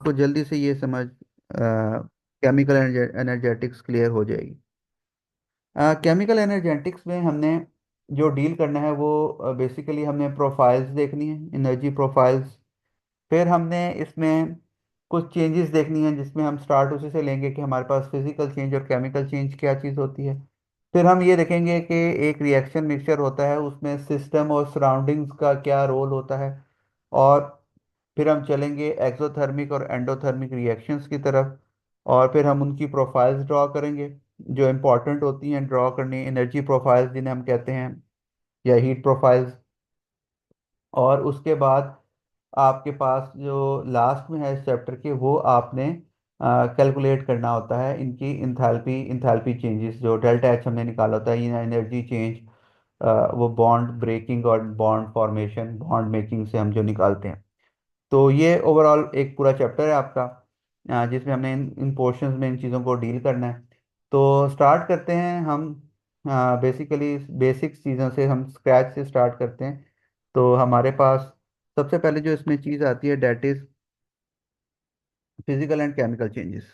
आपको जल्दी से ये समझ केमिकल एनर्जेटिक्स क्लियर हो जाएगी। केमिकल एनर्जेटिक्स में हमने जो डील करना है वो बेसिकली हमने प्रोफाइल्स देखनी है, एनर्जी प्रोफाइल्स। फिर हमने इसमें कुछ चेंजेस देखनी है, जिसमें हम स्टार्ट उसी से लेंगे कि हमारे पास फिजिकल चेंज और केमिकल चेंज क्या चीज़ होती है। फिर हम ये देखेंगे कि एक रिएक्शन मिक्सचर होता है, उसमें सिस्टम और सराउंडिंग्स का क्या रोल होता है। और फिर हम चलेंगे एक्सोथर्मिक और एंडोथर्मिक रिएक्शंस की तरफ, और फिर हम उनकी प्रोफाइल्स ड्रॉ करेंगे जो इम्पोर्टेंट होती हैं ड्रॉ करनी, एनर्जी प्रोफाइल्स जिन्हें हम कहते हैं, या हीट प्रोफाइल्स। और उसके बाद आपके पास जो लास्ट में है इस चैप्टर के, वो आपने कैलकुलेट करना होता है इनकी इंथैल्पी इंथैल्पी चेंजेस, जो डेल्टा एच हमने निकाला होता है, ये एनर्जी चेंज, वो बॉन्ड ब्रेकिंग और बॉन्ड फॉर्मेशन बॉन्ड मेकिंग से हम जो निकालते हैं। तो ये ओवरऑल एक पूरा चैप्टर है आपका, जिसमें हमने इन पोर्शंस में इन चीज़ों को डील करना है। तो स्टार्ट करते हैं हम। बेसिकली बेसिक चीज़ों से हम स्क्रैच से स्टार्ट करते हैं। तो हमारे पास सबसे पहले जो इसमें चीज़ आती है, that is physical and chemical changes.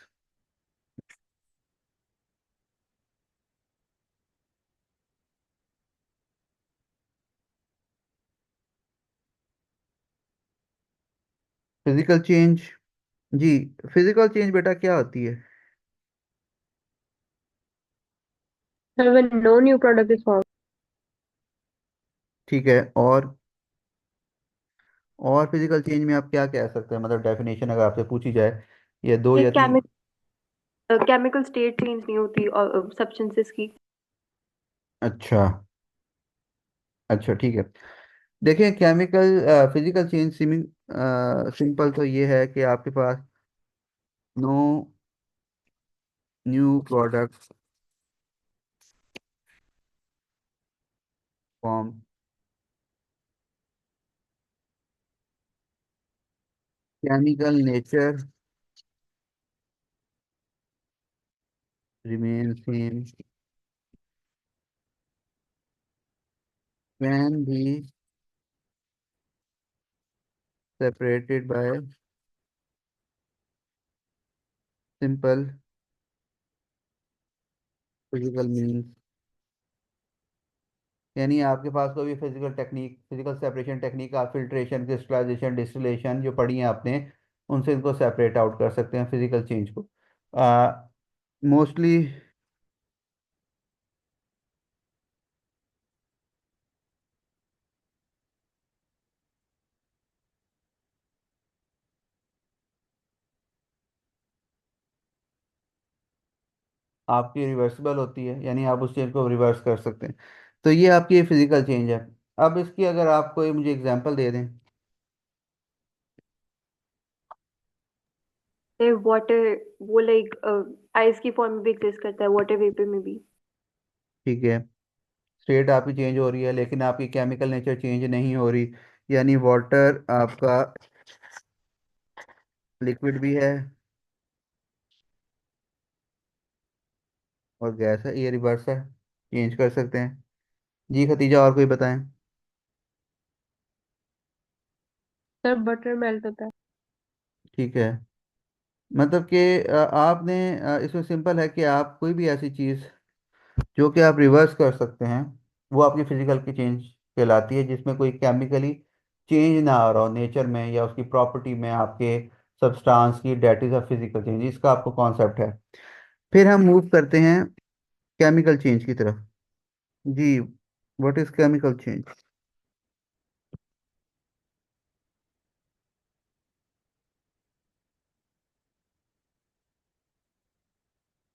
Physical change, जी, फिजिकल चेंज बेटा क्या होती है? Sir, when no new product is formed, ठीक है, और फिजिकल चेंज में आप क्या कह सकते हैं, मतलब डेफिनेशन अगर आपसे पूछी जाए, ये दो ये या तीन। केमिकल स्टेट चेंज नहीं होती और सब्सटेंसेस की। अच्छा, अच्छा, ठीक है। देखिए, chemical physical change seeming simple तो ये है कि आपके पास no new products form, chemical nature remain same, can be separated by simple physical means. यानी आपके पास कोई भी physical technique, physical separation technique, आप फिल्ट्रेशन, क्रिस्टलाइजेशन, डिस्टिलेशन जो पढ़ी है आपने, उनसे इनको सेपरेट आउट कर सकते हैं फिजिकल चेंज को। मोस्टली आपकी रिवर्सिबल होती है, यानी आप उस चेंज को रिवर्स कर सकते हैं। तो ये आपकी फिजिकल चेंज है। अब इसकी अगर आप कोई मुझे एग्जांपल दे दें। वाटर वो लाइक आइस की फॉर्म में भी एग्जिस्ट करता है, वाटर वेपर में भी। ठीक है, स्टेट आपकी चेंज हो रही है लेकिन आपकी केमिकल नेचर चेंज नहीं हो रही, यानी वाटर आपका लिक्विड भी है और गैस है, ये रिवर्स है, चेंज कर सकते हैं। जी खतीजा, और कोई बताएं? सर बटर मेल्ट होता है। ठीक है, मतलब कि आपने इसमें सिंपल है कि आप कोई भी ऐसी चीज़ जो कि आप रिवर्स कर सकते हैं, वो आपकी फिजिकल की चेंज कहलाती है, जिसमें कोई केमिकली चेंज ना आ रहा हो नेचर में या उसकी प्रॉपर्टी में, आपके सब्सटेंस की, that is a physical change, इसका आपको कॉन्सेप्ट है। फिर हम मूव करते हैं केमिकल चेंज की तरफ। जी, व्हाट इज केमिकल चेंज?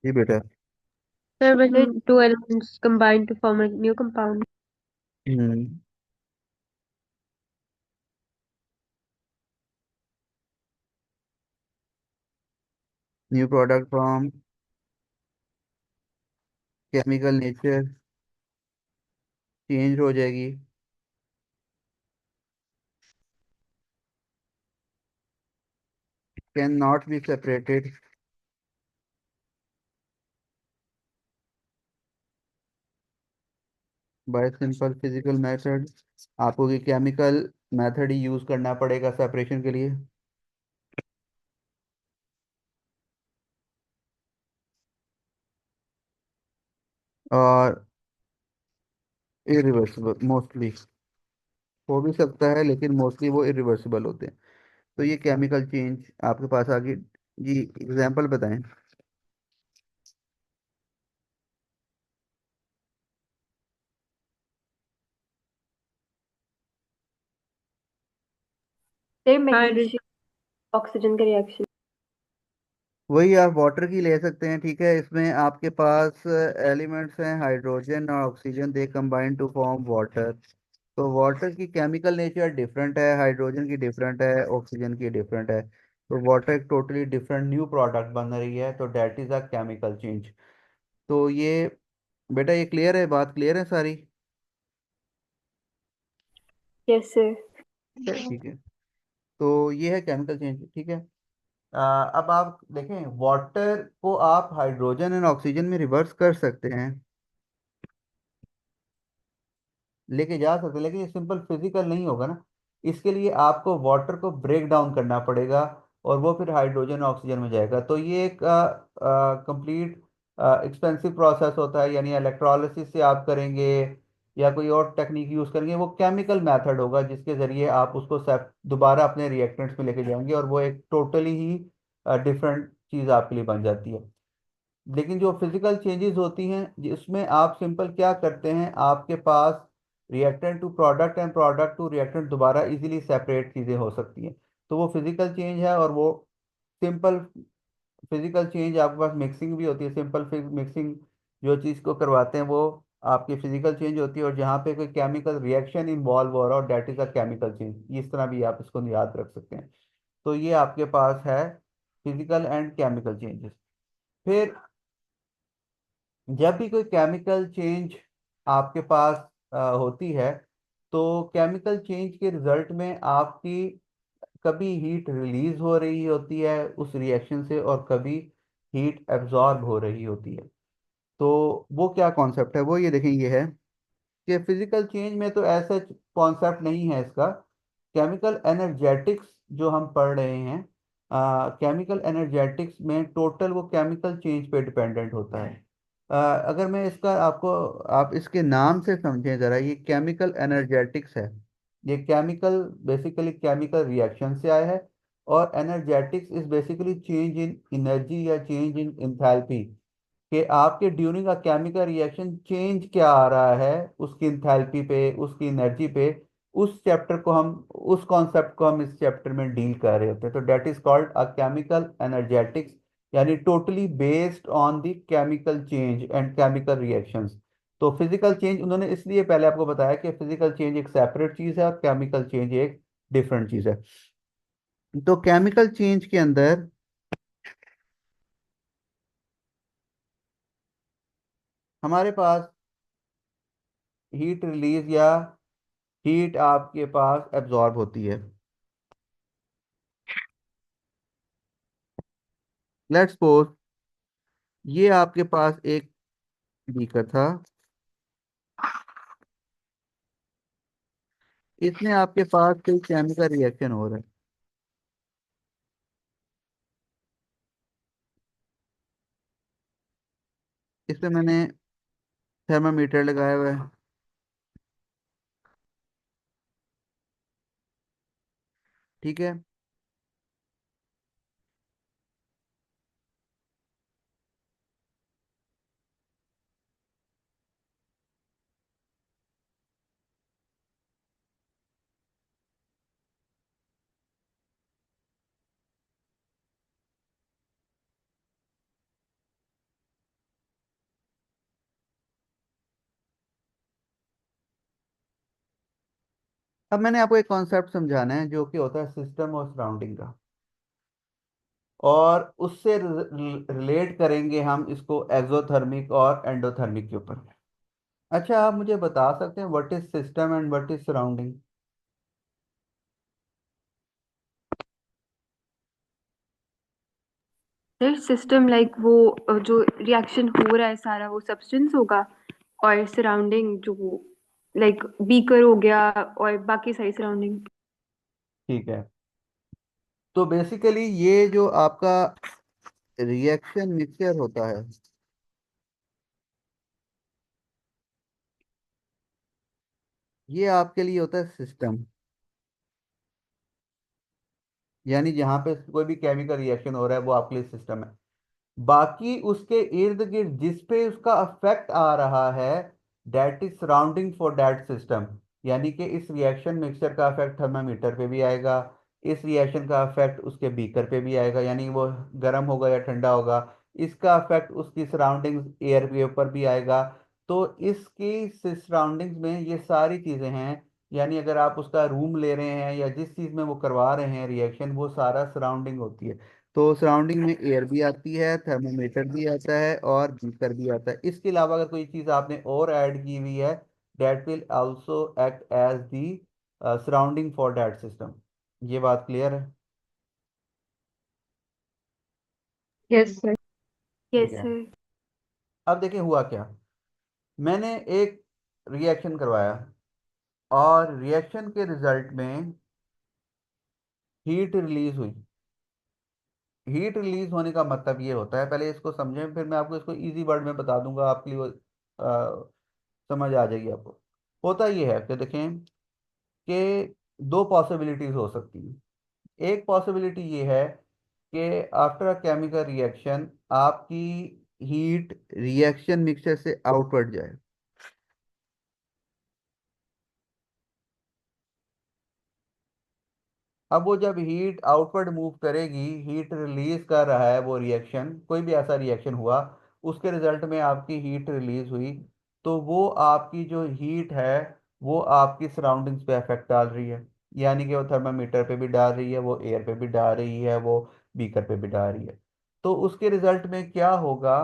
जी बेटा। सर वैसे two elements combine to form a new compound. Hmm new product from chemical nature change हो जाएगी, can not be separated by simple physical method. आपको केमिकल मेथड ही यूज करना पड़ेगा separation के लिए। और इरिवर्सिबल मोस्टली, हो भी सकता है लेकिन मोस्टली वो इरिवर्सिबल होते हैं। तो ये केमिकल चेंज आपके पास आगे। जी, एग्जांपल बताएं। फिर मैग्नीशियम ऑक्सीजन का रिएक्शन। वही आप वाटर की ले सकते हैं, ठीक है। इसमें आपके पास एलिमेंट्स हैं हाइड्रोजन और oxygen, they combine to form water. तो वाटर की केमिकल नेचर डिफरेंट है, हाइड्रोजन की डिफरेंट है, ऑक्सीजन की डिफरेंट है। तो वाटर एक टोटली डिफरेंट न्यू प्रोडक्ट बन रही है, तो that is a chemical change. तो ये बेटा, ये क्लियर है, बात क्लियर है सारी? Yes sir. ठीक है। तो ये है केमिकल चेंज, ठीक है। अब आप देखें, वाटर को आप हाइड्रोजन एंड ऑक्सीजन में रिवर्स कर सकते हैं, लेके जा सकते हैं, लेकिन ये सिंपल फिजिकल नहीं होगा ना। इसके लिए आपको वाटर को ब्रेक डाउन करना पड़ेगा, और वो फिर हाइड्रोजन ऑक्सीजन में जाएगा। तो ये एक कंप्लीट एक्सपेंसिव प्रोसेस होता है, यानी इलेक्ट्रोलिसिस से आप करेंगे या कोई और टेक्निक यूज करेंगे, वो केमिकल मेथड होगा जिसके जरिए आप उसको दोबारा अपने रिएक्टेंट्स में लेके जाएंगे, और वो एक टोटली ही डिफरेंट चीज़ आपके लिए बन जाती है। लेकिन जो फिजिकल चेंजेस होती हैं जिसमें आप सिंपल क्या करते हैं, आपके पास reactant to product and product to reactant दोबारा इजीली सेपरेट चीज़ें हो सकती हैं। तो वो फिजिकल चेंज है, और वो सिंपल फिजिकल चेंज। आपके पास मिक्सिंग भी होती है, सिंपल मिक्सिंग जो चीज़ को करवाते हैं वो आपकी फिजिकल चेंज होती है। और जहाँ पे कोई केमिकल रिएक्शन इन्वॉल्व हो रहा हो, that is a chemical change. इस तरह भी आप इसको याद रख सकते हैं। तो ये आपके पास है फिजिकल एंड केमिकल चेंजेस। फिर जब भी कोई केमिकल चेंज आपके पास होती है, तो केमिकल चेंज के रिजल्ट में आपकी कभी हीट रिलीज हो रही होती है उस रिएक्शन से, और कभी हीट एब्जॉर्ब हो रही होती है। तो वो क्या कॉन्सेप्ट है, वो ये देखें, ये है कि फिजिकल चेंज में तो ऐसा कॉन्सेप्ट नहीं है इसका। केमिकल एनर्जेटिक्स जो हम पढ़ रहे हैं, केमिकल एनर्जेटिक्स में टोटल वो केमिकल चेंज पे डिपेंडेंट होता है। अगर मैं इसका आपको, आप इसके नाम से समझें ज़रा, ये केमिकल एनर्जेटिक्स है। ये केमिकल बेसिकली केमिकल रिएक्शन से आया है, और energetics is basically change in energy या चेंज इन इंथैल्पी, कि आपके during a chemical reaction change क्या आ रहा है उसकी इंथैल्पी पे, उसकी एनर्जी पे। उस चैप्टर को हम, उस कॉन्सेप्ट को हम इस चैप्टर में डील कर रहे होते हैं। तो that is called a chemical energetics, यानी totally based on the chemical change and chemical reactions. तो फिजिकल चेंज उन्होंने इसलिए पहले आपको बताया कि फिजिकल चेंज एक सेपरेट चीज़ है और केमिकल चेंज एक डिफरेंट चीज़ है। तो केमिकल चेंज के अंदर हमारे पास हीट रिलीज या हीट आपके पास एब्जॉर्ब होती है। लेट्स सपोज ये आपके पास एक बीकर था, इसमें आपके पास कोई केमिकल रिएक्शन हो रहा है। इसमें मैंने थर्मामीटर लगाया हुआ है, ठीक है। अब मैंने आपको एक कॉन्सेप्ट समझाना है जो कि होता है सिस्टम और सराउंडिंग का, और उससे रिलेट करेंगे हम इसको एक्सोथर्मिक और एंडोथर्मिक के ऊपर। अच्छा, आप मुझे बता सकते हैं what is system and what is surrounding? Sir system like वो जो रिएक्शन हो रहा है सारा वो सब्सटेंस होगा, और सराउंडिंग जो लाइक बीकर हो गया और बाकी सारी सराउंडिंग। ठीक है। तो बेसिकली ये जो आपका रिएक्शन मिक्सचर होता है, ये आपके लिए होता है सिस्टम, यानी जहाँ पे कोई भी केमिकल रिएक्शन हो रहा है वो आपके लिए सिस्टम है। बाकी उसके इर्द गिर्द जिस पे उसका अफेक्ट आ रहा है, that is surrounding for that system. यानी कि इस रिएक्शन मिक्सचर का अफेक्ट थर्मामीटर पे भी आएगा, इस रिएक्शन का अफेक्ट उसके बीकर पे भी आएगा, यानी वो गर्म होगा या ठंडा होगा, इसका अफेक्ट उसकी सराउंडिंग्स एयर के ऊपर भी आएगा। तो इसकी सराउंडिंग्स में ये सारी चीज़ें हैं, यानी अगर आप उसका रूम ले रहे हैं या जिस चीज़ में वो करवा रहे हैं रिएक्शन, वो सारा सराउंडिंग होती है। तो सराउंडिंग में एयर भी आती है, थर्मोमीटर भी आता है और बीकर भी आता है। इसके अलावा अगर कोई चीज़ आपने और ऐड की हुई है, that will also act as the surrounding for that system. ये बात क्लियर है? Yes sir. ठीक यस है। सर। अब देखिए हुआ क्या। मैंने एक रिएक्शन करवाया और रिएक्शन के रिजल्ट में हीट रिलीज हुई। हीट रिलीज होने का मतलब ये होता है, पहले इसको समझें फिर मैं आपको इसको इजी वर्ड में बता दूंगा, आपके लिए वो समझ आ जाएगी आपको। होता ये है कि देखें कि दो पॉसिबिलिटीज हो सकती हैं। एक पॉसिबिलिटी ये है कि आफ्टर अ केमिकल रिएक्शन आपकी हीट रिएक्शन मिक्सचर से आउटवर्ड जाए। अब वो जब हीट आउटवर्ड मूव करेगी, हीट रिलीज कर रहा है वो रिएक्शन, कोई भी ऐसा रिएक्शन हुआ, उसके रिजल्ट में आपकी हीट रिलीज हुई, तो वो आपकी जो हीट है वो आपकी सराउंडिंग्स पे इफेक्ट डाल रही है। यानी कि वो थर्मामीटर पे भी डाल रही है, वो एयर पे भी डाल रही है, वो बीकर पे भी डाल रही है। तो उसके रिजल्ट में क्या होगा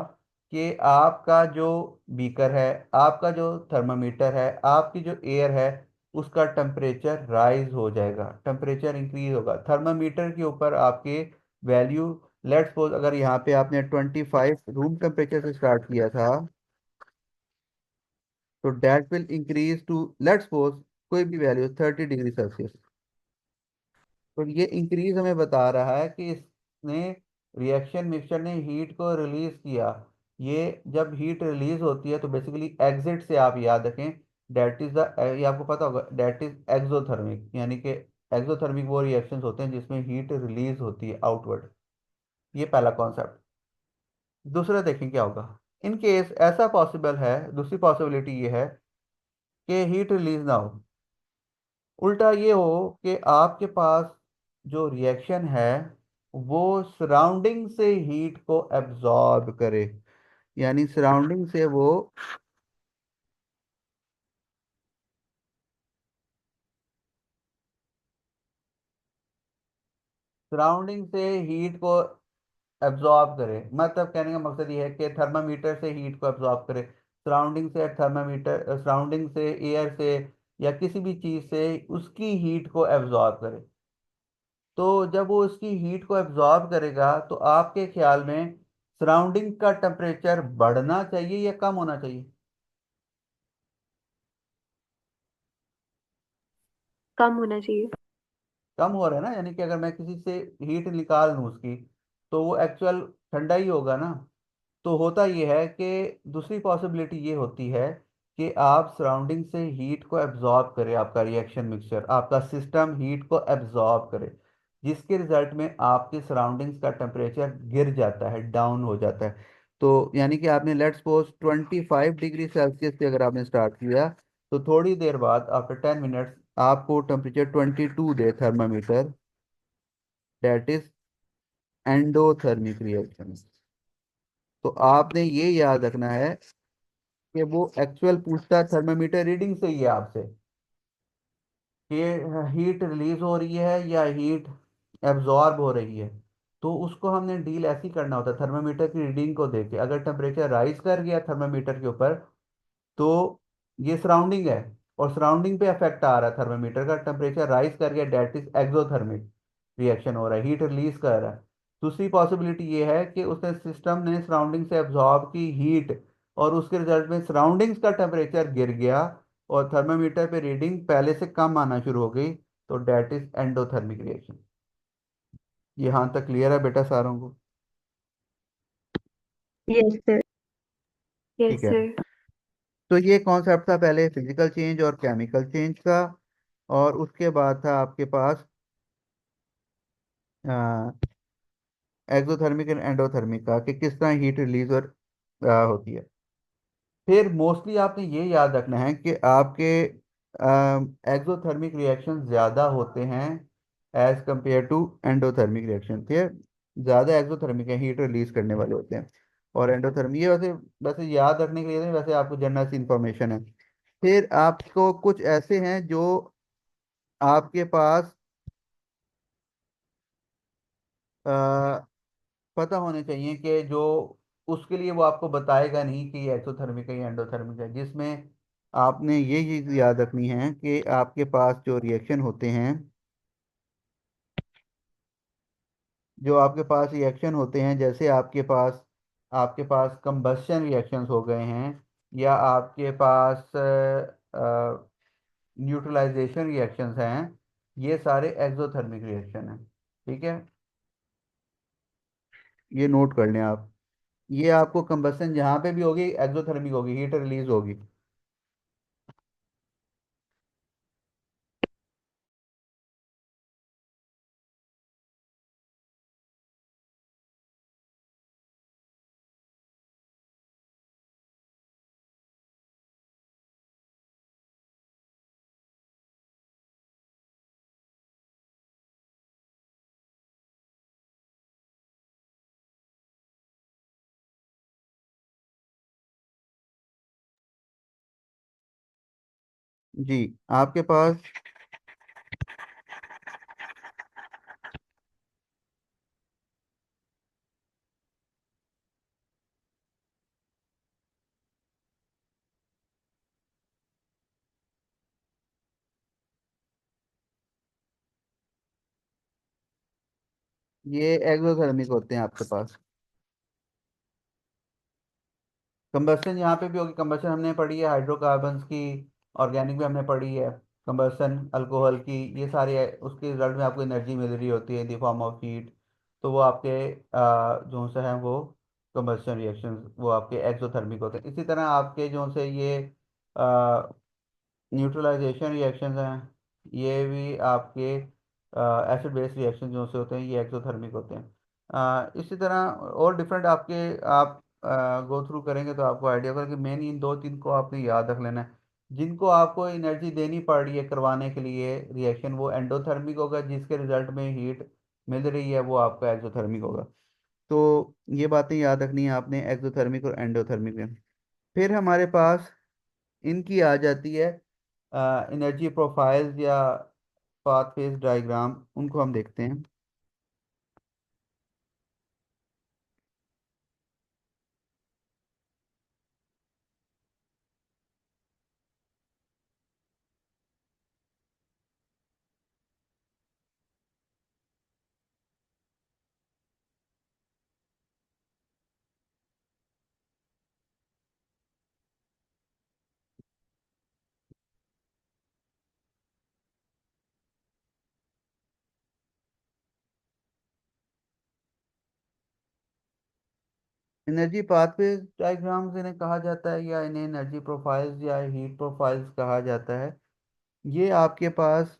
कि आपका जो बीकर है, आपका जो थर्मामीटर है, आपकी जो एयर है, उसका टेम्परेचर राइज हो जाएगा, टेम्परेचर इंक्रीज होगा। थर्मामीटर के ऊपर आपके वैल्यू, लेट्स सपोज अगर यहाँ पे आपने 25 रूम टेम्परेचर से स्टार्ट किया था, तो that will increase to, let's suppose कोई भी वैल्यू 30 डिग्री सेल्सियस। तो ये इंक्रीज हमें बता रहा है कि इसने रिएक्शन मिक्सचर ने हीट को रिलीज किया। ये जब हीट रिलीज होती है तो बेसिकली एग्जिट से आप याद रखें, डेट इज द, ये आपको पता होगा, डेट इज एक्सोथर्मिक। यानी कि एक्सोथर्मिक वो रिएक्शंस होते हैं जिसमें हीट रिलीज होती है आउटवर्ड। ये पहला कॉन्सेप्ट। दूसरा देखें क्या होगा। इन केस ऐसा पॉसिबल है, दूसरी पॉसिबिलिटी ये है कि हीट रिलीज ना हो, उल्टा ये हो कि आपके पास जो रिएक्शन है वो सराउंडिंग से हीट को एब्जॉर्ब करे। यानी सराउंडिंग से वो, सराउंडिंग से हीट को एब्जॉर्ब करे, मतलब कहने का मकसद ये है कि थर्मामीटर से हीट को एब्जॉर्ब करे, सराउंडिंग से थर्मामीटर, सराउंडिंग से एयर से या किसी भी चीज़ से उसकी हीट को एब्जॉर्ब करे। तो जब वो उसकी हीट को एब्जॉर्ब करेगा तो आपके ख्याल में सराउंडिंग का टेम्परेचर बढ़ना चाहिए या कम होना चाहिए? कम होना चाहिए। कम हो रहा है ना, यानी कि अगर मैं किसी से हीट निकाल लूँ उसकी, तो वो एक्चुअल ठंडा ही होगा ना। तो होता ये है कि दूसरी पॉसिबिलिटी ये होती है कि आप सराउंडिंग से हीट को एब्जॉर्ब करें, आपका रिएक्शन मिक्सचर, आपका सिस्टम हीट को एब्जॉर्ब करे, जिसके रिजल्ट में आपके सराउंडिंग्स का टेम्परेचर गिर जाता है, डाउन हो जाता है। तो यानी कि आपने लेट्स सपोज 25 डिग्री सेल्सियस से अगर आपने स्टार्ट किया, तो थोड़ी देर बाद आफ्टर 10 मिनट्स आपको temperature 22 the thermometer, that is endothermic reaction. तो आपने ये याद रखना है कि वो एक्चुअल पूछता है थर्मामीटर रीडिंग से ही है आपसे कि हीट रिलीज हो रही है या हीट एब्जॉर्ब हो रही है। तो उसको हमने डील ऐसी करना होता है, थर्मामीटर की रीडिंग को देके अगर टेम्परेचर राइज कर गया थर्मामीटर के ऊपर, तो ये सराउंडिंग है और सराउंडिंग पे इफेक्ट आ रहा है, थर्मामीटर का टेम्परेचर राइज कर गया, डेट इज एक्सोथर्मिक रिएक्शन हो रहा है, हीट रिलीज कर रहा है। दूसरी पॉसिबिलिटी ये है कि उसने सिस्टम ने सराउंडिंग से एब्जॉर्ब की हीट और उसके रिजल्ट में सराउंडिंग्स का टेम्परेचर गिर गया और थर्मामीटर पे रीडिंग पहले से कम आना शुरू हो गई, तो डेट इज एंडोथर्मिक रिएक्शन। यहाँ तक क्लियर है बेटा सारों को? Yes sir. ठीक यस है। सर। तो ये कॉन्सेप्ट था पहले फिजिकल चेंज और केमिकल चेंज का। और उसके बाद था आपके पास एक्सोथर्मिक एंड एंडोथर्मिक का, कि किस तरह हीट रिलीज और होती है। फिर मोस्टली आपने ये याद रखना है कि आपके एक्सोथर्मिक रिएक्शन ज़्यादा होते हैं as compare to endothermic reaction, ठीक है। ज़्यादा एक्सोथर्मिक है, हीट रिलीज करने वाले होते हैं। और एंडोथर्मिक ये वैसे वैसे याद रखने के लिए नहीं, वैसे आपको जनरल सी इंफॉर्मेशन है। फिर आपको कुछ ऐसे हैं जो आपके पास अ, पता होने चाहिए, कि जो उसके लिए वो आपको बताएगा नहीं कि ये एक्सोथर्मिक है या एंडोथर्मिक है, जिसमें आपने ये चीज़ याद रखनी है कि आपके पास जो रिएक्शन होते हैं, जो आपके पास रिएक्शन होते हैं, जैसे आपके पास कंबस्शन रिएक्शंस हो गए हैं, या आपके पास न्यूट्रलाइजेशन रिएक्शंस हैं, ये सारे एक्सोथर्मिक रिएक्शन हैं। ठीक है, ये नोट कर लें आप। ये आपको कंबस्शन जहाँ पे भी होगी एक्सोथर्मिक होगी, हीट रिलीज होगी। जी, आपके पास ये एक्सोथर्मिक होते हैं आपके पास। कंबस्शन यहाँ पे भी होगी, कंबस्शन हमने पढ़ी है हाइड्रोकार्बन्स की, ऑर्गेनिक भी हमने पढ़ी है। कंबस्शन अल्कोहल की, ये सारे उसके रिजल्ट में आपको एनर्जी मिल रही होती है in the form of heat. तो वो आपके जो से हैं वो कंबस्शन रिएक्शंस, वो आपके एक्सोथर्मिक होते हैं। इसी तरह आपके जो से ये न्यूट्रलाइजेशन रिएक्शंस हैं, ये भी आपके एसिड बेस रिएक्शन जो से होते हैं, ये एक्सोथर्मिक होते हैं। इसी तरह और डिफरेंट आपके आप गो थ्रू करेंगे तो आपको आइडिया होगा कि मेन इन दो तीन को आपने याद रख लेना है। जिनको आपको एनर्जी देनी पड़ रही है करवाने के लिए रिएक्शन, वो एंडोथर्मिक होगा, जिसके रिजल्ट में हीट मिल रही है वो आपका एक्सोथर्मिक होगा। तो ये बातें याद रखनी है आपने एक्सोथर्मिक और एंडोथर्मिक में। फिर हमारे पास इनकी आ जाती है एनर्जी प्रोफाइल्स या पाथ फेज डायग्राम, उनको हम देखते हैं। एनर्जी पाथवे डायग्राम्स इन्हें कहा जाता है, या इन्हें एनर्जी प्रोफाइल्स या हीट प्रोफाइल्स कहा जाता है। ये आपके पास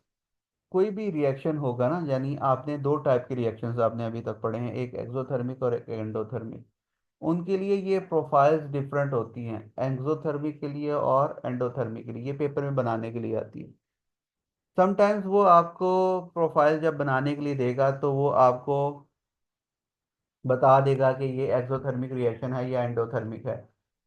कोई भी रिएक्शन होगा ना, यानी आपने दो टाइप के रिएक्शंस आपने अभी तक पढ़े हैं, एक एक्सोथर्मिक और एक एंडोथर्मिक। उनके लिए ये प्रोफाइल्स डिफरेंट होती हैं, एक्सोथर्मिक के लिए और एंडोथर्मिक के लिए, ये पेपर में बनाने के लिए आती है। समटाइम्स वो आपको प्रोफाइल जब बनाने के लिए देगा तो वो आपको बता देगा कि ये एक्सोथर्मिक रिएक्शन है या एंडोथर्मिक है।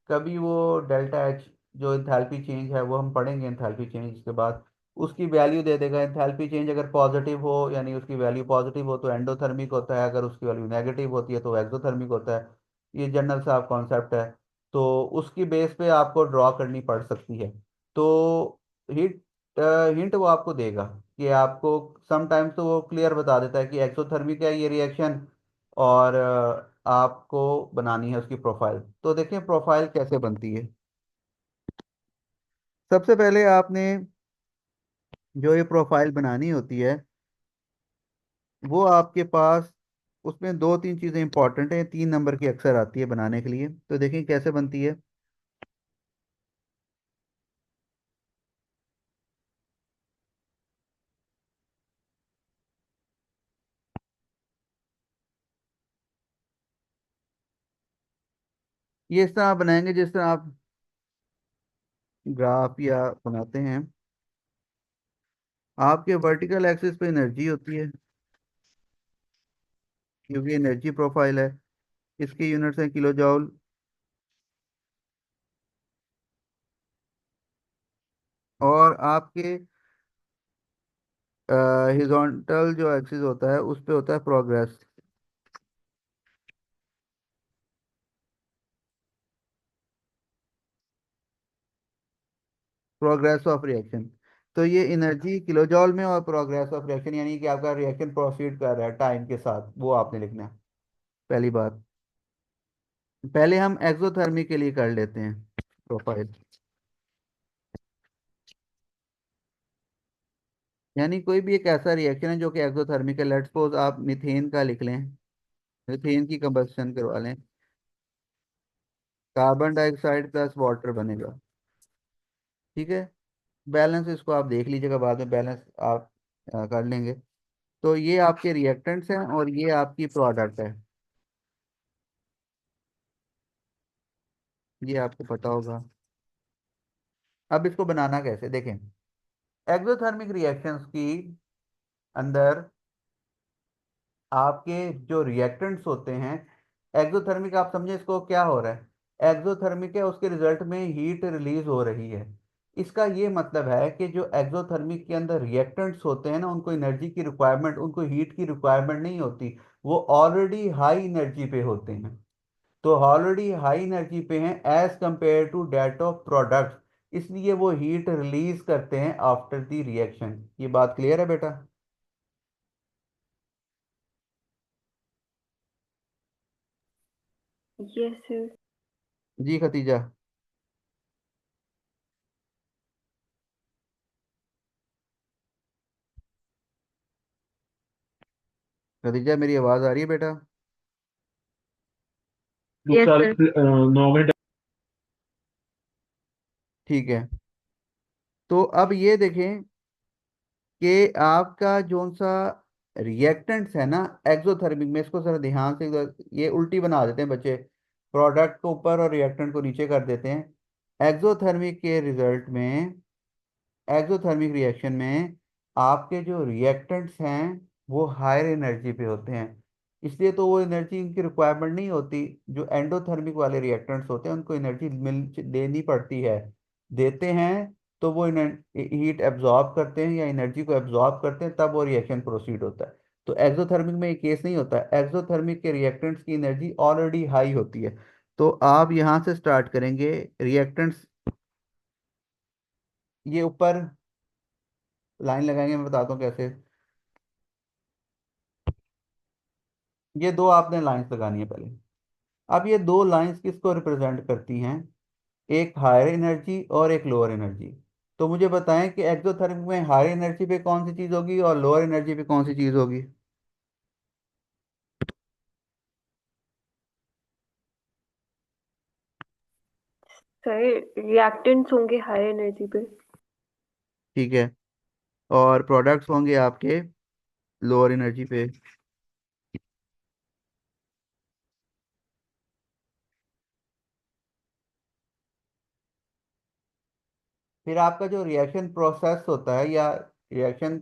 कभी वो डेल्टा एच, जो इंथैल्पी चेंज है वो हम पढ़ेंगे इंथैल्पी चेंज के बाद, उसकी वैल्यू दे देगा। इंथैल्पी चेंज अगर पॉजिटिव हो, यानी उसकी वैल्यू पॉजिटिव हो, तो एंडोथर्मिक होता है, अगर उसकी वैल्यू नेगेटिव होती है तो एक्सोथर्मिक होता है। ये जनरल सा कॉन्सेप्ट है, तो उसकी बेस पे आपको ड्रॉ करनी पड़ सकती है। तो हिट हिंट वो आपको देगा, कि आपको समटाइम्स तो वो क्लियर बता देता है कि एक्सोथर्मिक है ये रिएक्शन, और आपको बनानी है उसकी प्रोफाइल। तो देखिए प्रोफाइल कैसे बनती है। सबसे पहले आपने जो ये प्रोफाइल बनानी होती है, वो आपके पास उसमें दो तीन चीज़ें इंपॉर्टेंट हैं, 3 नंबर की अक्सर आती है बनाने के लिए। तो देखिए कैसे बनती है। ये इस तरह आप बनाएंगे जिस तरह आप ग्राफ या बनाते हैं। आपके वर्टिकल एक्सिस पे एनर्जी होती है, क्योंकि एनर्जी प्रोफाइल है। इसकी यूनिट्स हैं किलो जॉल। और आपके हॉरिजॉन्टल जो एक्सिस होता है उस पे होता है प्रोग्रेस। Progress of reaction. तो ये एनर्जी किलो जॉल में, और प्रोग्रेस ऑफ रिएक्शन यानी कि आपका रिएक्शन प्रोसीड कर रहा है टाइम के साथ, वो आपने लिखना है। पहली बात, पहले हम एक्सोथर्मी के लिए कर लेते हैं प्रोफाइल। यानी कोई भी एक ऐसा रिएक्शन है जो कि एक्सोथर्मिक है, लेट्स सपोज आप मीथेन का लिख लें। मीथेन की कंबस्शन करवा लें। कार्बन डाइऑक्साइड प्लस वाटर बनेगा। ठीक है। बैलेंस इसको आप देख लीजिएगा, बाद में बैलेंस आप कर लेंगे। तो ये आपके रिएक्टेंट्स हैं और ये आपकी प्रोडक्ट है। ये आपको पता होगा। अब इसको बनाना कैसे देखें। एक्सोथर्मिक रिएक्शंस की अंदर आपके जो रिएक्टेंट्स होते हैं, एक्सोथर्मिक आप समझे इसको क्या हो रहा है। एक्सोथर्मिक है, उसके रिजल्ट में हीट रिलीज हो रही है। इसका ये मतलब है कि जो एक्सोथर्मिक के अंदर रिएक्टेंट्स होते हैं ना, उनको एनर्जी की रिक्वायरमेंट, उनको हीट की रिक्वायरमेंट नहीं होती। वो ऑलरेडी हाई एनर्जी पे होते हैं। तो ऑलरेडी हाई एनर्जी पे हैं as compare to that of product, इसलिए वो हीट रिलीज करते हैं आफ्टर द रिएक्शन। ये बात क्लियर है बेटा। Yes sir. जी खतीजा। खतीजा मेरी आवाज आ रही है बेटा। Yes sir. 9 घंटे। ठीक है। तो अब ये देखें कि आपका जो सा रिएक्टेंट्स है ना एक्सोथर्मिक में, इसको जरा ध्यान से ये उल्टी बना देते हैं बच्चे। प्रोडक्ट को ऊपर और रिएक्टेंट को नीचे कर देते हैं। एक्सोथर्मिक के रिजल्ट में, एक्सोथर्मिक रिएक्शन में आपके जो रिएक्टेंट्स हैं वो हायर एनर्जी पे होते हैं। इसलिए तो वो एनर्जी इनकी रिक्वायरमेंट नहीं होती। जो एंडोथर्मिक वाले रिएक्टेंट्स होते हैं उनको एनर्जी मिल देनी पड़ती है। देते हैं तो वो हीट एब्जॉर्ब करते हैं या एनर्जी को एब्जॉर्ब करते हैं, तब वो रिएक्शन प्रोसीड होता है। तो एक्सोथर्मिक में ये केस नहीं होता। एक्सोथर्मिक के रिएक्टेंट्स की एनर्जी ऑलरेडी हाई होती है। तो आप यहाँ से स्टार्ट करेंगे। रिएक्टेंट्स ये ऊपर लाइन लगाएंगे, मैं बताता हूँ कैसे। ये दो आपने लाइंस लगानी है पहले। अब ये दो लाइंस किसको रिप्रेजेंट करती हैं, एक हायर एनर्जी और एक लोअर एनर्जी। तो मुझे बताएं कि एक्सोथर्मिक में हायर एनर्जी पे कौन सी चीज़ होगी और लोअर एनर्जी पे कौन सी चीज़ होगी। सर रिएक्टेंट्स होंगे हाई एनर्जी पे। ठीक है। और प्रोडक्ट्स होंगे आपके लोअर एनर्जी पे। फिर आपका जो रिएक्शन प्रोसेस होता है, या रिएक्शन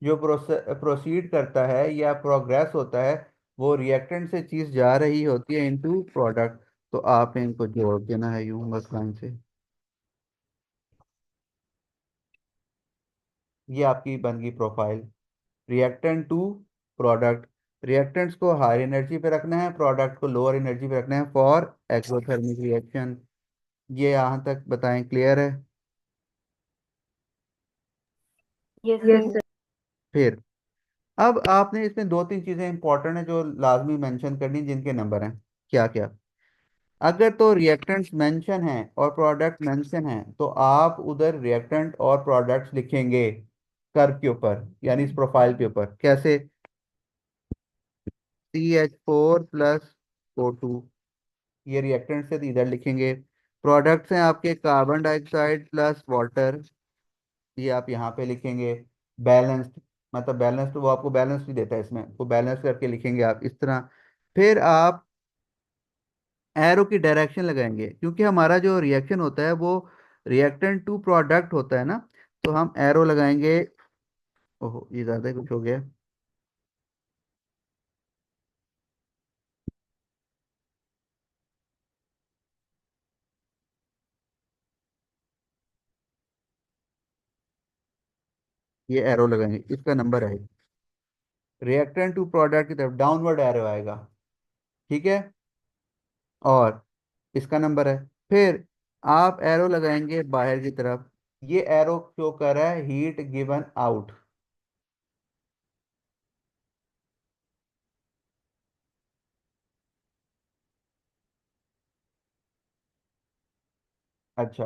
जो प्रोसीड करता है या प्रोग्रेस होता है, वो रिएक्टेंट से चीज़ जा रही होती है इनटू प्रोडक्ट। तो आपने इनको जोड़ देना है यूं बस लाइन से। ये आपकी बन गई profile. Reactant to product. Reactants को हाई एनर्जी पे रखना है, प्रोडक्ट को लोअर एनर्जी पे रखना है फॉर एक्सोथर्मिक रिएक्शन। ये यहाँ तक बताएं, क्लियर है। Yes yes sir. सर। फिर अब आपने इसमें दो तीन चीज़ें इंपॉर्टेंट हैं जो लाजमी मेंशन करनी, जिनके नंबर हैं। क्या क्या। अगर तो रिएक्टेंट्स मेंशन हैं और प्रोडक्ट मेंशन हैं तो आप उधर रिएक्टेंट और प्रोडक्ट्स लिखेंगे कर्व के ऊपर, यानी इस प्रोफाइल के ऊपर। कैसे। CH4 + O2, ये रिएक्टेंट से इधर लिखेंगे। प्रोडक्ट्स हैं आपके कार्बन डाइऑक्साइड प्लस वाटर, ये आप यहाँ पे लिखेंगे। बैलेंस्ड, मतलब बैलेंस्ड, वो आपको बैलेंस भी देता है इसमें, वो बैलेंस करके लिखेंगे आप इस तरह। फिर आप एरो की डायरेक्शन लगाएंगे, क्योंकि हमारा जो रिएक्शन होता है वो रिएक्टेंट टू प्रोडक्ट होता है ना। तो हम एरो लगाएंगे। ओहो, ये ज़्यादा ही कुछ हो गया। ये एरो लगाएंगे, इसका नंबर है, रिएक्टेंट टू प्रोडक्ट की तरफ डाउनवर्ड एरो आएगा। ठीक है। और इसका नंबर है। फिर आप एरो लगाएंगे बाहर की तरफ। ये एरो शो कर रहा है हीट गिवन आउट। अच्छा,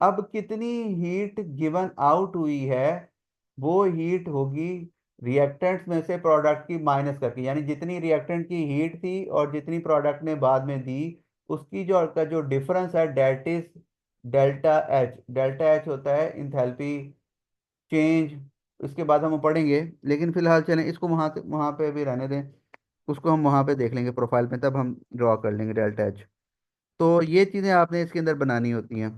अब कितनी हीट गिवन आउट हुई है, वो हीट होगी रिएक्टेंट्स में से प्रोडक्ट की माइनस करके, यानी जितनी रिएक्टेंट की हीट थी और जितनी प्रोडक्ट ने बाद में दी, उसकी जो डिफरेंस है, that is delta H. Delta H होता है इंथैल्पी चेंज। इसके बाद हम पढ़ेंगे, लेकिन फिलहाल चलें इसको वहाँ वहाँ पे भी रहने दें। उसको हम वहाँ पे देख लेंगे प्रोफाइल में, तब हम ड्रॉ कर लेंगे डेल्टा एच। तो ये चीज़ें आपने इसके अंदर बनानी होती हैं।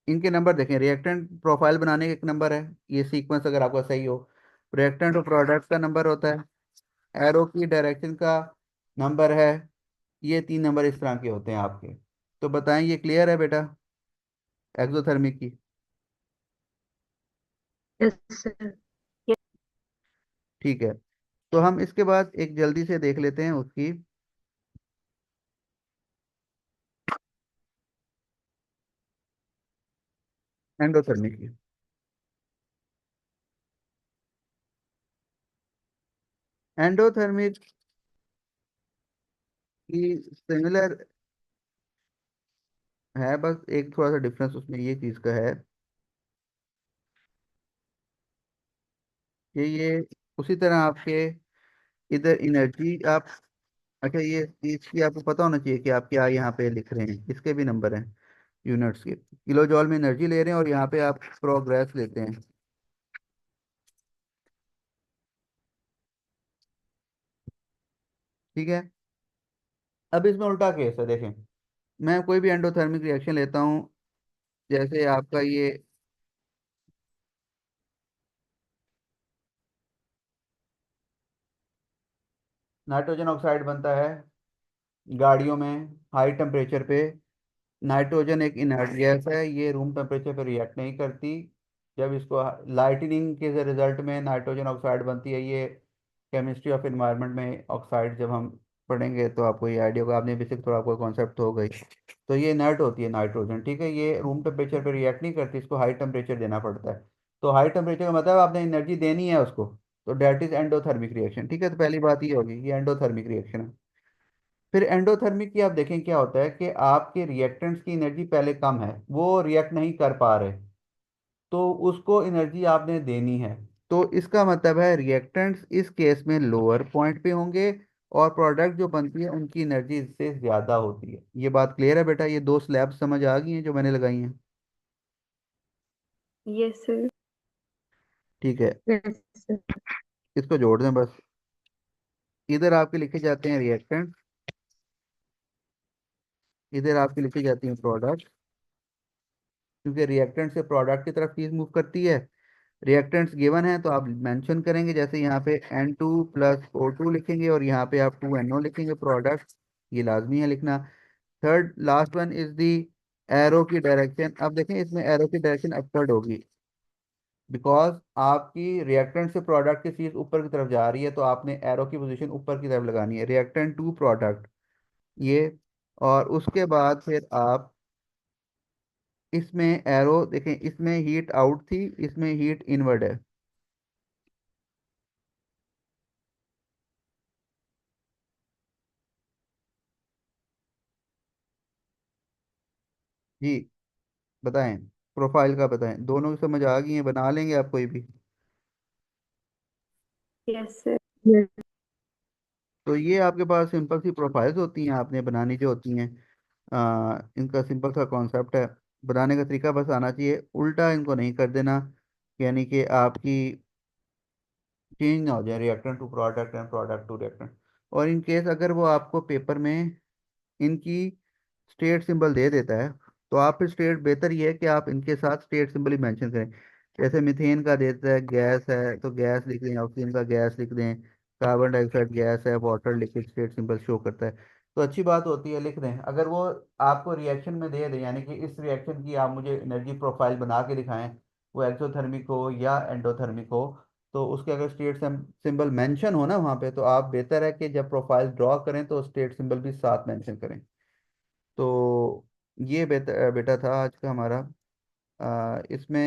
इनके नंबर देखें, रिएक्टेंट प्रोफाइल बनाने का एक नंबर है, ये सीक्वेंस अगर आपका सही हो। रिएक्टेंट और प्रोडक्ट का नंबर होता है। एरो की डायरेक्शन का नंबर है। ये तीन नंबर इस तरह के होते हैं आपके। तो बताएं, ये क्लियर है बेटा एक्सोथर्मिक की? Yes sir. ठीक है। तो हम इसके बाद एक जल्दी से देख लेते हैं उसकी एंडोथर्मिक की। एंडोथर्मिक की सिमिलर है, बस एक थोड़ा सा डिफरेंस उसमें ये चीज़ का है कि ये उसी तरह आपके इधर एनर्जी आप, अच्छा ये चीज़ की आपको पता होना चाहिए कि आप क्या यहाँ पे लिख रहे हैं, इसके भी नंबर हैं यूनिट्स के। किलो जॉल में एनर्जी ले रहे हैं और यहाँ पे आप प्रोग्रेस लेते हैं। ठीक है। अब इसमें उल्टा केस है, देखें। मैं कोई भी एंडोथर्मिक रिएक्शन लेता हूँ, जैसे आपका ये नाइट्रोजन ऑक्साइड बनता है गाड़ियों में हाई टेम्परेचर पे। नाइट्रोजन एक इनर्ट गैस है, ये रूम टेम्परेचर पे रिएक्ट नहीं करती। जब इसको लाइटनिंग के रिजल्ट में नाइट्रोजन ऑक्साइड बनती है, ये केमिस्ट्री ऑफ एनवायरनमेंट में ऑक्साइड जब हम पढ़ेंगे तो आपको ये आइडिया होगा, आपने बेसिक थोड़ा कोई कॉन्सेप्ट हो गई। तो ये इनर्ट होती है नाइट्रोजन, ठीक है, ये रूम टेम्परेचर पे रिएक्ट नहीं करती, इसको हाई टेम्परेचर देना पड़ता है। तो हाई टेम्परेचर का मतलब आपने एनर्जी देनी है उसको। तो डेट इज एंडोथर्मिक रिएक्शन। ठीक है, तो पहली बात ये होगी, ये एंडोथर्मिक रिएक्शन है। फिर एंडोथर्मिक की आप देखें क्या होता है कि आपके रिएक्टेंट्स की एनर्जी पहले कम है, वो रिएक्ट नहीं कर पा रहे, तो उसको एनर्जी आपने देनी है। तो इसका मतलब है रिएक्टेंट्स इस केस में लोअर पॉइंट पे होंगे, और प्रोडक्ट जो बनती है उनकी एनर्जी इससे ज़्यादा होती है। ये बात क्लियर है बेटा? ये दो स्लैब समझ आ गई हैं जो मैंने लगाई हैं? Yes sir. ठीक है। Yes sir. इसको जोड़ दें बस। इधर आपके लिखे जाते हैं रिएक्टेंट, इधर आपकी लिखी जाती हैं प्रोडक्ट, क्योंकि रिएक्टेंट से प्रोडक्ट की तरफ चीज मूव करती है। रिएक्टेंट्स गिवन है तो आप मेंशन करेंगे, जैसे यहाँ पे N2 + O2 लिखेंगे और यहाँ पे आप 2NO लिखेंगे प्रोडक्ट। ये लाजमी है लिखना। Third last one is the arrow की डायरेक्शन। अब देखें इसमें एरो की डायरेक्शन अपवर्ड होगी, बिकॉज आपकी रिएक्टेंट से प्रोडक्ट की चीज ऊपर की तरफ जा रही है, तो आपने एरो की पोजीशन ऊपर की तरफ लगानी है, रिएक्टेंट टू प्रोडक्ट ये। और उसके बाद फिर आप इसमें एरो देखें, इसमें हीट आउट थी, इसमें हीट इनवर्ड है। जी बताएं, प्रोफाइल का बताएं, दोनों की समझ आ गई है, बना लेंगे आप कोई भी? Yes sir. यस। तो ये आपके पास सिंपल सी प्रोफाइल्स होती हैं, आपने बनानी जो होती हैं। इनका सिंपल सा कॉन्सेप्ट है, बनाने का तरीका बस आना चाहिए, उल्टा इनको नहीं कर देना, यानी कि आपकी चेंज ना हो जाए reactant to product and product to reactant. और इन केस अगर वो आपको पेपर में इनकी स्टेट सिंबल दे देता है, तो आप फिर स्टेट, बेहतर ये है कि आप इनके साथ स्टेट सिंबल ही मेंशन करें। जैसे मीथेन का देता है गैस है, तो गैस लिख दें, ऑक्सीजन का गैस लिख दें, कार्बन डाइऑक्साइड गैस है, water liquid, state symbol show करता है। तो अच्छी बात होती है, लिख दें। अगर वो आपको रिएक्शन में दे दें, यानी कि इस रिएक्शन की आप मुझे एनर्जी प्रोफाइल बना के दिखाएं, वो एक्सोथर्मिक हो या एंडोथर्मिक हो, तो उसके अगर स्टेट सिंबल मेंशन हो ना वहाँ पे, तो आप बेहतर है कि जब प्रोफाइल ड्रॉ करें तो स्टेट सिंबल भी साथ मेंशन करें। तो ये बेटा बेटा था आज का हमारा, इसमें